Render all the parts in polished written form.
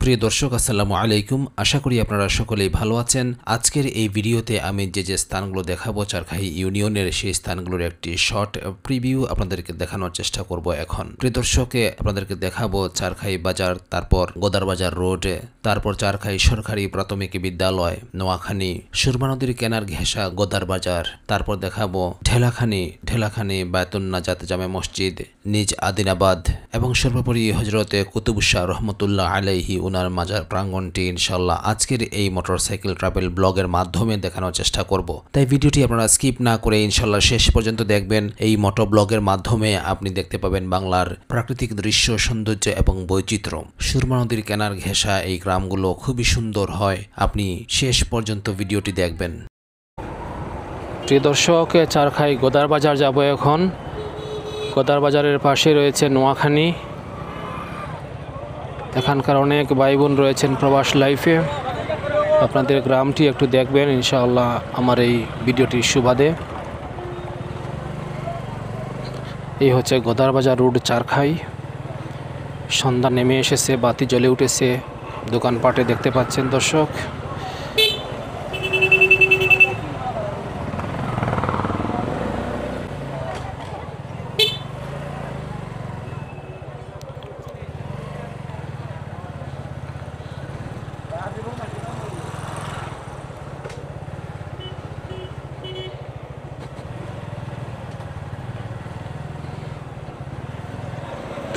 প্রিয় দর্শক আসসালামু আলাইকুম। আশা করি আপনারা সকলেই ভালো আছেন। আজকের এই ভিডিওতে আমি যে স্থানগুলো দেখাবো চারখাই ইউনিয়নের সেই স্থানগুলোর একটি শর্ট প্রিভিউ আপনাদেরকে দেখানোর চেষ্টা করব। এখন প্রিয় দর্শকে আপনাদেরকে দেখাবো চারখাই বাজার, তারপর গোদারবাজার রোড, তারপর চারখাই সরকারি প্রাথমিক বিদ্যালয়, নোয়াখালী, সুরমা নদীর কেনার ঘেঁষা গোদারবাজার, তারপর দেখাবো ঢেলাখানি বায়তুন্নাজাত জামে মসজিদ, নিজ আদিনাবাদ এবং সর্বোপরি হজরতে কুতুবুশাহ রহমতুল্লাহ আলাইহি উনার মাজার প্রাঙ্গণটি ইনশাল্লাহ আজকের এই মোটরসাইকেল ট্রাভেল ব্লগের মাধ্যমে দেখানোর চেষ্টা করব। তাই ভিডিওটি আপনারা স্কিপ না করে ইনশাল্লাহ শেষ পর্যন্ত দেখবেন। এই মোটর ব্লগের মাধ্যমে আপনি দেখতে পাবেন বাংলার প্রাকৃতিক দৃশ্য, সৌন্দর্য এবং বৈচিত্র্য। সুরমা নদীর কেনার ঘেঁষা এই গ্রামগুলো খুবই সুন্দর হয়। আপনি শেষ পর্যন্ত ভিডিওটি দেখবেন। প্রিয় দর্শক, চারখাই গোদারবাজার যাব এখন। গোদারবাজারের পাশে রয়েছে নোয়াখালী। এখানকার অনেক ভাই বোন রয়েছেন প্রবাস লাইফে। আপনাদের গ্রামটি একটু দেখবেন ইনশাআল্লাহ আমার এই ভিডিওটির সুবাদে। এই হচ্ছে গোদারবাজার রোড চারখাই। সন্ধ্যা নেমে এসেছে, বাতি জ্বলে উঠেছে, দোকানপাটে দেখতে পাচ্ছেন দর্শক।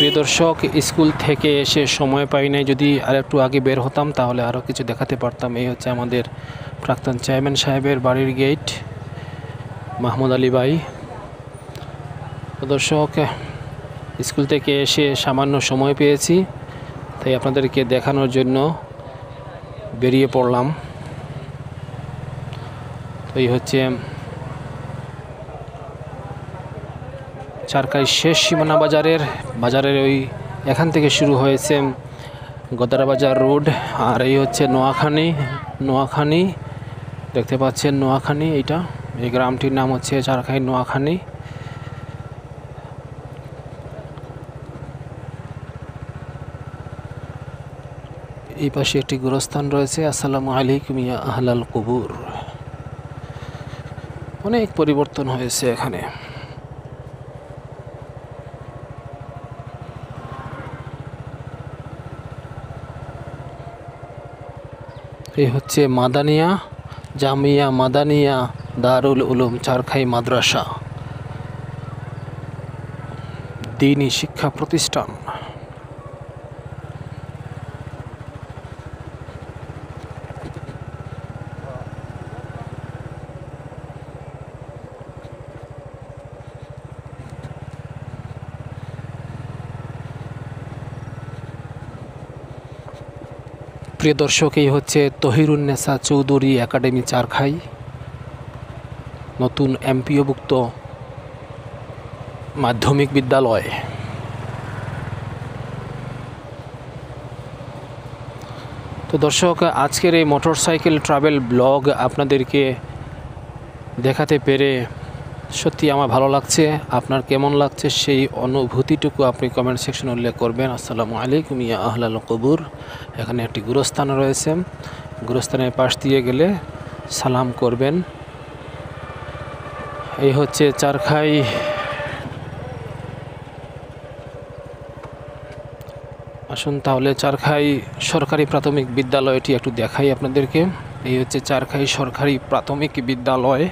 প্রিয় দর্শক, স্কুল থেকে এসে সময় পাই নাই, যদি আর একটু আগে বের হতাম তাহলে আরও কিছু দেখাতে পারতাম। এই হচ্ছে আমাদের প্রাক্তন চেয়ারম্যান সাহেবের বাড়ির গেট, মাহমুদ আলী ভাই। দর্শক, স্কুল থেকে এসে সামান্য সময় পেয়েছি, তাই আপনাদেরকে দেখানোর জন্য বেরিয়ে পড়লাম। তো এই হচ্ছে চারখাই শেষ সীমানা বাজারের ওই এখান থেকে শুরু হয়েছে গোদারবাজার রোড। আর এই হচ্ছে নোয়াখালী দেখতে পাচ্ছেন, নোয়াখালী। এই গ্রামটির নাম হচ্ছে চারখাই নোয়াখালী। এই পাশে একটি গোরস্থান রয়েছে। আসসালামু আলাইকুম ইয়া আহলাল কুবুর। অনেক পরিবর্তন হয়েছে এখানে। এই হচ্ছে জামিয়া মাদানিয়া দারুল উলুম চারখাই মাদ্রাসা, দ্বীনি শিক্ষা প্রতিষ্ঠান। প্রিয় দর্শক, এই হচ্ছে তহিরুন্নেসা চৌধুরী একাডেমি চারখাই, নতুন এমপিওভুক্ত মাধ্যমিক বিদ্যালয়। তো দর্শক, আজকের এই মোটরসাইকেল ট্রাভেল ব্লগ আপনাদেরকে দেখাতে পেরে সত্যি আমার ভালো লাগছে। আপনার কেমন লাগছে সেই অনুভূতিটুকু আপনি কমেন্ট সেকশনে উল্লেখ করবেন। আসসালামু আলাইকুম ইয়া আহলাল কুবুর। এখানে একটি গুরুস্থান রয়েছে, গুরুস্থানের পাশ দিয়ে গেলে সালাম করবেন। এই হচ্ছে চারখাই। আসুন তাহলে চারখাই সরকারি প্রাথমিক বিদ্যালয়টি একটু দেখাই আপনাদেরকে। এই হচ্ছে চারখাই সরকারি প্রাথমিক বিদ্যালয়,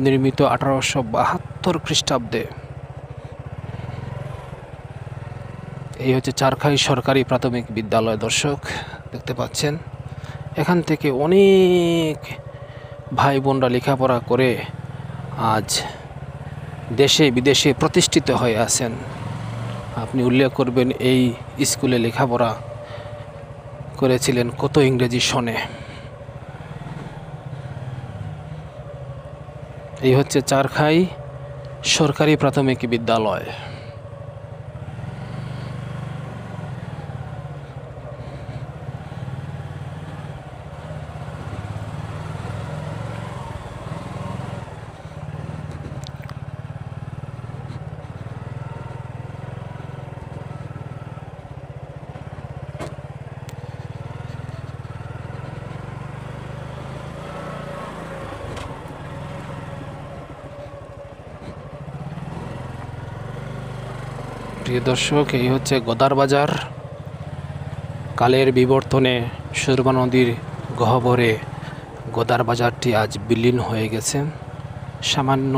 নির্মিত 1872 খ্রিস্টাব্দে। এই হচ্ছে চারখাই সরকারি প্রাথমিক বিদ্যালয়। দর্শক দেখতে পাচ্ছেন, এখান থেকে অনেক ভাই বোনরা লেখাপড়া করে আজ দেশে বিদেশে প্রতিষ্ঠিত হয়ে আছেন। আপনি উল্লেখ করবেন এই স্কুলে লেখাপড়া করেছিলেন কত ইংরেজি সনে। এই হচ্ছে চারখাই সরকারি প্রাথমিক বিদ্যালয়। প্রিয় দর্শক, এই হচ্ছে গদার বাজার। কালের বিবর্তনে সুরমা নদীর গহ্বরে গদার বাজারটি আজ বিলীন হয়ে গেছে। সামান্য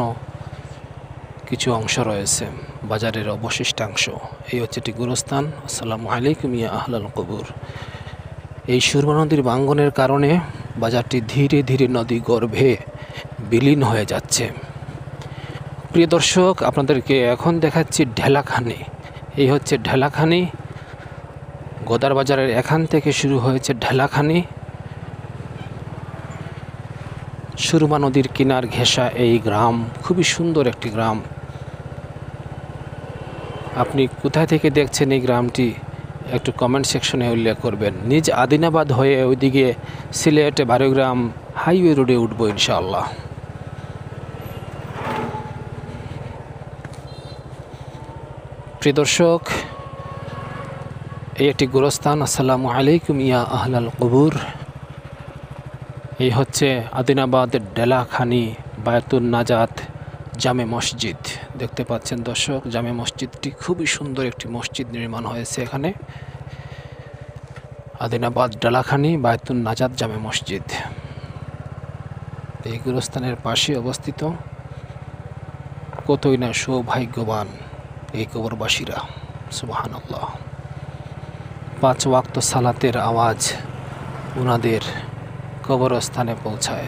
কিছু অংশ রয়েছে বাজারের অবশিষ্টাংশ। এই হচ্ছে একটি গুরুস্থান। আসসালামু আলাইকুম ইয়া আহলাল কবুর। এই সুরমা নদীর ভাঙ্গনের কারণে বাজারটি ধীরে ধীরে নদী গর্ভে বিলীন হয়ে যাচ্ছে। প্রিয় দর্শক, আপনাদেরকে এখন দেখাচ্ছি ঢেলাখানি। এই হচ্ছে ঢেলাখানি। গদার বাজারের এখান থেকে শুরু হয়েছে ঢেলাখানি। সুরমা নদীর কিনার ঘেঁষা এই গ্রাম, খুবই সুন্দর একটি গ্রাম। আপনি কোথায় থেকে দেখছেন এই গ্রামটি একটু কমেন্ট সেকশনে উল্লেখ করবেন। নিজ আদিনাবাদ হয়ে ওইদিকে সিলেট বারোগ্রাম হাইওয়ে রোডে উঠবো ইনশাআল্লাহ। প্রিয় দর্শক, এই একটি গোরস্থান। আসসালামু আলাইকুম ইয়া আহলাল কবুর। এই হচ্ছে আদিনাবাদ ডেলাখানি বায়তুন নাজাত জামে মসজিদ। দেখতে পাচ্ছেন দর্শক, জামে মসজিদটি খুবই সুন্দর একটি মসজিদ নির্মাণ হয়েছে এখানে। আদিনাবাদ ডেলাখানি বায়তুন নাজাত জামে মসজিদ এই গোরস্থানের পাশে অবস্থিত। কতই না সৌভাগ্যবান এই কবরবাসীরা। সুবহানাল্লাহ। 5 ওয়াক্ত সালাতের আওয়াজ ওনাদের কবরস্থানে পৌঁছায়।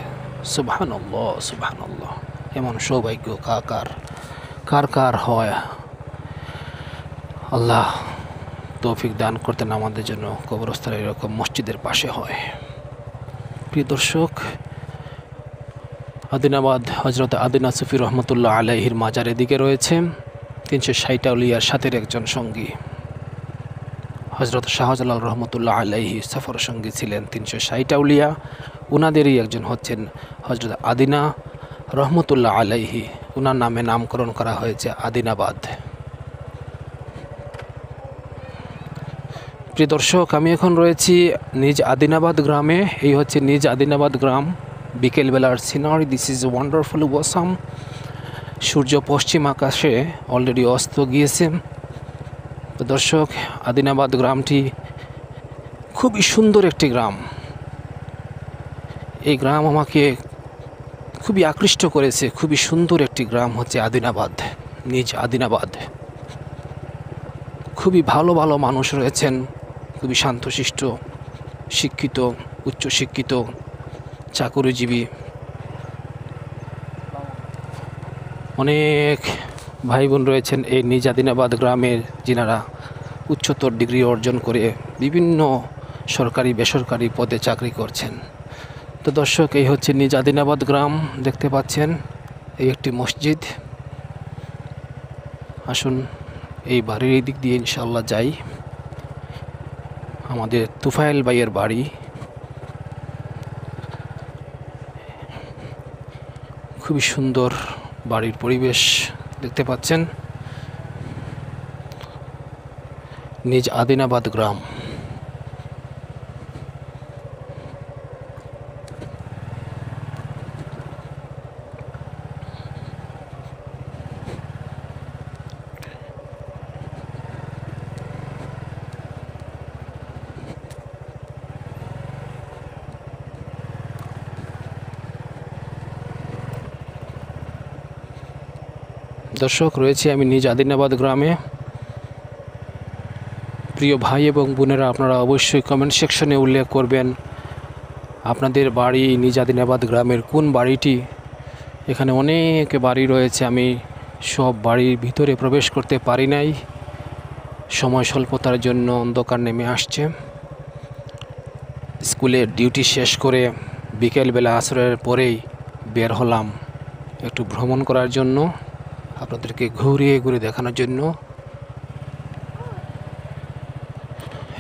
সুবহানাল্লাহ, সুবহানাল্লাহ। এমন সৌভাগ্য কার কার হয়। আল্লাহ তৌফিক দান করতেন আমাদের জন্য কবরস্থান এরকম মসজিদের পাশে হয়। প্রিয় দর্শক, আদিনাবাদ হজরত আদিনা সুফি রহমতুল্লাহ আলাইহির মাজার এদিকে রয়েছে। 360 আউলিয়ার সাথে একজন সঙ্গী হজরত শাহজালাল রহমতুল্লাহ আলাইহি সফর সঙ্গী ছিলেন 360 আউলিয়া। উনাদেরই একজন হচ্ছেন হজরত আদিনা রহমতুল্লাহ আলাইহি। উনার নামে নামকরণ করা হয়েছে আদিনাবাদ। প্রিয় দর্শক, আমি এখন রয়েছি নিজ আদিনাবাদ গ্রামে। এই হচ্ছে নিজ আদিনাবাদ গ্রাম। বিকেলবেলার scenery. This is wonderful awesome. সূর্য পশ্চিম আকাশে অলরেডি অস্ত গিয়েছে। তো দর্শক, আদিনাবাদ গ্রামটি খুবই সুন্দর একটি গ্রাম। এই গ্রাম আমাকে খুবই আকৃষ্ট করেছে। খুবই সুন্দর একটি গ্রাম হচ্ছে আদিনাবাদ, নিজ আদিনাবাদ। খুবই ভালো ভালো মানুষ রয়েছেন, খুবই শান্তশিষ্ট, শিক্ষিত, উচ্চশিক্ষিত, চাকুরিজীবী। অনেক ভাই বোন রয়েছেন এই নিজ আদিনাবাদ গ্রামের, যিনারা উচ্চতর ডিগ্রি অর্জন করে বিভিন্ন সরকারি বেসরকারি পদে চাকরি করছেন। তো দর্শক, এই হচ্ছে নিজ আদিনাবাদ গ্রাম। দেখতে পাচ্ছেন এই একটি মসজিদ। আসুন এই বাড়ির এই দিক দিয়ে ইনশাআল্লাহ যাই। আমাদের তুফাইল ভাইয়ের বাড়ি। খুবই সুন্দর বাড়ির পরিবেশ দেখতে পাচ্ছেন। নিজ আদিনাবাদ গ্রাম। দর্শক, রয়েছে আমি নিজ আদিনাবাদ গ্রামে। প্রিয় ভাই এবং বোনেরা, আপনারা অবশ্যই কমেন্ট সেকশনে উল্লেখ করবেন আপনাদের বাড়ি নিজ আদিনাবাদ গ্রামের কোন বাড়িটি। এখানে অনেক বাড়ি রয়েছে, আমি সব বাড়ির ভিতরে প্রবেশ করতে পারি নাই, সময় স্বল্পতার জন্য অন্ধকার নেমে আসছে। স্কুলের ডিউটি শেষ করে বিকেলবেলা আসরের পরেই বের হলাম একটু ভ্রমণ করার জন্য, আপনাদেরকে ঘুরিয়ে ঘুরে দেখানোর জন্য।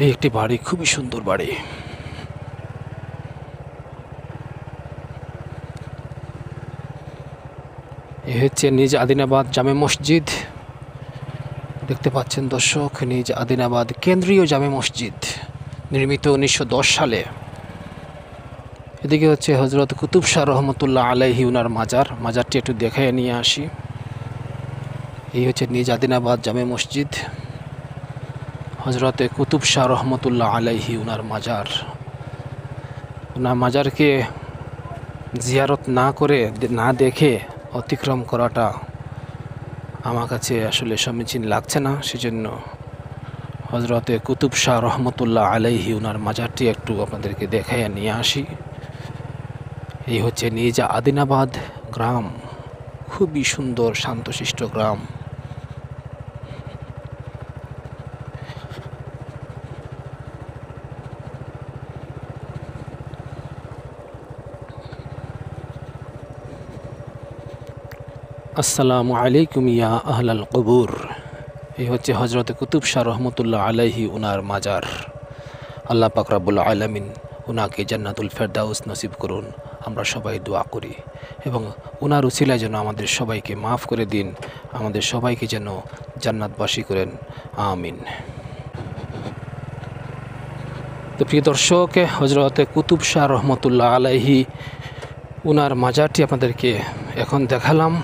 এই একটি বাড়ি, খুবই সুন্দর বাড়ি। এ হচ্ছে নিজ আদিনাবাদ জামে মসজিদ। দেখতে পাচ্ছেন দর্শক, নিজ আদিনাবাদ কেন্দ্রীয় জামে মসজিদ, নির্মিত 1910 সালে। এদিকে হচ্ছে হজরত কুতুব শাহ রহমতুল্লাহ আলাইহি উনার মাজারটি একটু দেখায় নিয়ে আসি। এই হচ্ছে নিজ আদিনাবাদ জামে মসজিদ। হজরতে কুতুব শাহ রহমতুল্লাহ আলাইহি উনার মাজার। ওনার মাজারকে জিয়ারত না করে না দেখে অতিক্রম করাটা আমার কাছে আসলে সমীচীন লাগছে না। সেজন্য হজরতে কুতুব শাহ রহমতুল্লাহ আলাইহি উনার মাজারটি একটু আপনাদেরকে দেখাইয়া নিয়ে আসি। এই হচ্ছে নিজ আদিনাবাদ গ্রাম, খুবই সুন্দর শান্তশিষ্ট গ্রাম। আসসালামু আলাইকুম ইয়া আহলাল কবুর। এই হচ্ছে হজরতে কুতুব শাহ রহমতুল্লাহ আলাইহি উনার মাজার। আল্লাহ পাক রব্বুল আলামিন উনাকে জান্নাতুল ফেরদাউস নসিব করুন, আমরা সবাই দোয়া করি। এবং উনার উসিলায় যেন আমাদের সবাইকে মাফ করে দিন, আমাদের সবাইকে যেন জান্নাতবাসী করেন, আমিন। তো প্রিয় দর্শক, হজরতে কুতুব শাহ রহমতুল্লাহ আলাইহি উনার মাজারটি আপনাদেরকে এখন দেখালাম।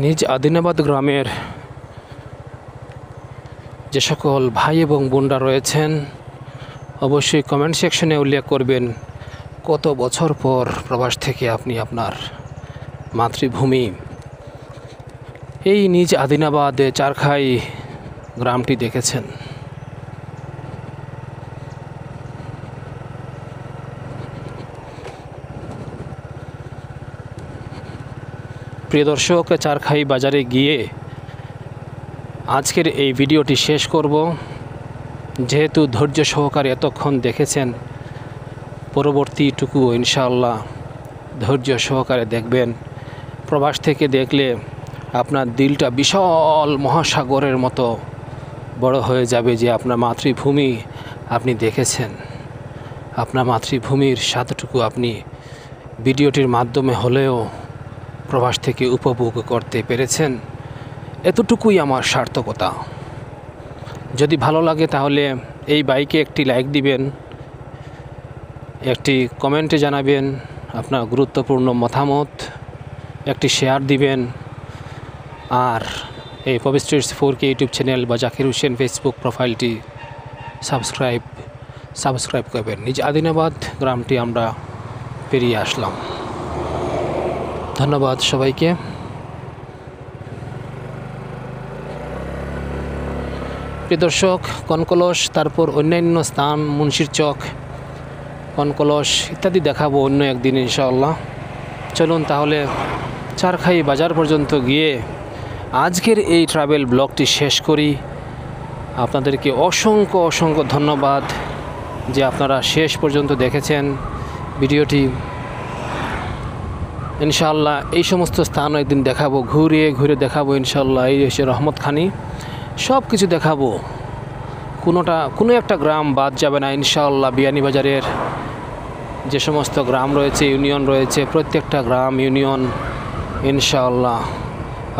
নিজ আদিনাবাদ গ্রামের যে সকল ভাই এবং বোনরা রয়েছেন, অবশ্যই কমেন্ট সেকশনে উল্লেখ করবেন কত বছর পর প্রবাস থেকে আপনি আপনার মাতৃভূমি এই নিজ আদিনাবাদে চারখাই গ্রামটি দেখেছেন। প্রিয় দর্শক, চারখাই বাজারে গিয়ে আজকের এই ভিডিওটি শেষ করব। যেহেতু ধৈর্য সহকারে এতক্ষণ দেখেছেন, পরবর্তীটুকু ইনশাআল্লাহ ধৈর্য সহকারে দেখবেন। প্রবাস থেকে দেখলে আপনার দিলটা বিশাল মহাসাগরের মতো বড় হয়ে যাবে, যে আপনার মাতৃভূমি আপনি দেখেছেন। আপনার মাতৃভূমির স্বাদটুকু আপনি ভিডিওটির মাধ্যমে হলেও প্রবাস থেকে উপভোগ করতে পেরেছেন। এতটুকুই আমার সার্থকতা। যদি ভালো লাগে তাহলে এই বাইকে একটি লাইক দিবেন, একটি কমেন্টে জানাবেন আপনার গুরুত্বপূর্ণ মতামত, একটি শেয়ার দিবেন। আর এই poppy streets 4K YouTube channel বা জাকির হোসেন ফেসবুক প্রোফাইলটি সাবস্ক্রাইব করবেন। নিজ আদিনাবাদ গ্রামটি আমরা পেরিয়ে আসলাম। ধন্যবাদ সবাইকে। প্রিয় দর্শক, কনকলস, তারপর অন্যান্য স্থান, মুন্সির চক, কনকলস ইত্যাদি দেখাবো অন্য একদিন ইনশাআল্লাহ। চলুন তাহলে চারখাই বাজার পর্যন্ত গিয়ে আজকের এই ট্রাভেল ব্লগটি শেষ করি। আপনাদেরকে অসংখ্য ধন্যবাদ যে আপনারা শেষ পর্যন্ত দেখেছেন ভিডিওটি। ইনশাআল্লাহ এই সমস্ত স্থান একদিন দেখাবো, ঘুরে ঘুরে দেখাবো ইনশাআল্লাহ। এই এসে রহমতখানি সব কিছু দেখাবো, কোনো একটা গ্রাম বাদ যাবে না ইনশাআল্লাহ। বিয়ানীবাজারের যে সমস্ত গ্রাম রয়েছে, ইউনিয়ন রয়েছে, প্রত্যেকটা গ্রাম ইউনিয়ন ইনশাআল্লাহ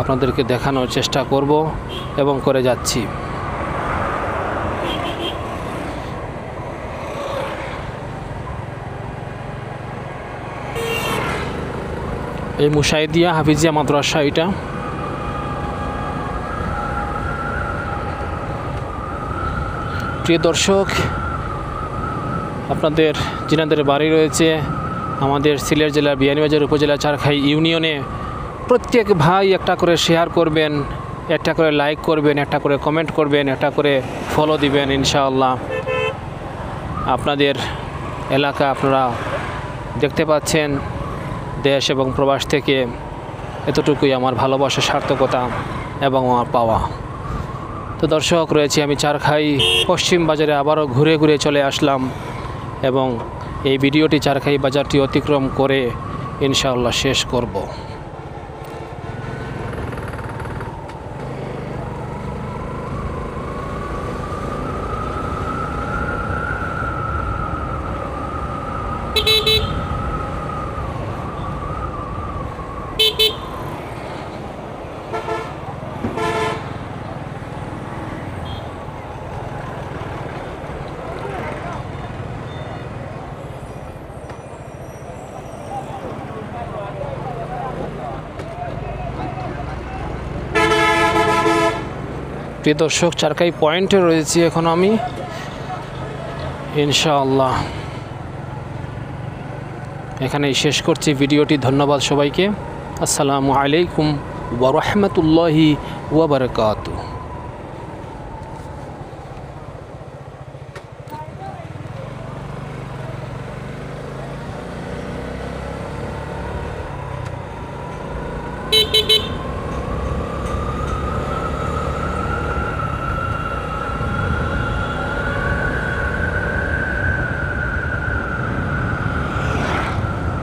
আপনাদেরকে দেখানোর চেষ্টা করব এবং করে যাচ্ছি। এই মুশাহিদিয়া হাফিজিয়া মাদ্রাসা এটা। প্রিয় দর্শক, আপনাদের যিনাদের বাড়ি রয়েছে আমাদের সিলেট জেলার বিয়ানীবাজার উপজেলা চারখাই ইউনিয়নে, প্রত্যেক ভাই একটা করে শেয়ার করবেন, একটা করে লাইক করবেন, একটা করে কমেন্ট করবেন, একটা করে ফলো দিবেন ইনশাআল্লাহ। আপনাদের এলাকা আপনারা দেখতে পাচ্ছেন, দেশ এবং প্রবাস থেকে এতটুকুই আমার ভালোবাসা, সার্থকতা এবং আমার পাওয়া। তো দর্শক, রয়েছি আমি চারখাই পশ্চিম বাজারে, আবারও ঘুরে ঘুরে চলে আসলাম এবং এই ভিডিওটি চারখাই বাজারটি অতিক্রম করে ইনশাআল্লাহ শেষ করব। প্রিয় দর্শক, চারখাই পয়েন্টে রয়েছি এখন আমি, ইনশাআল্লাহ এখানেই শেষ করছি ভিডিওটি। ধন্যবাদ সবাইকে। আসসালামু আলাইকুম ওয়া রাহমাতুল্লাহি ওয়া বারাকাতুহু।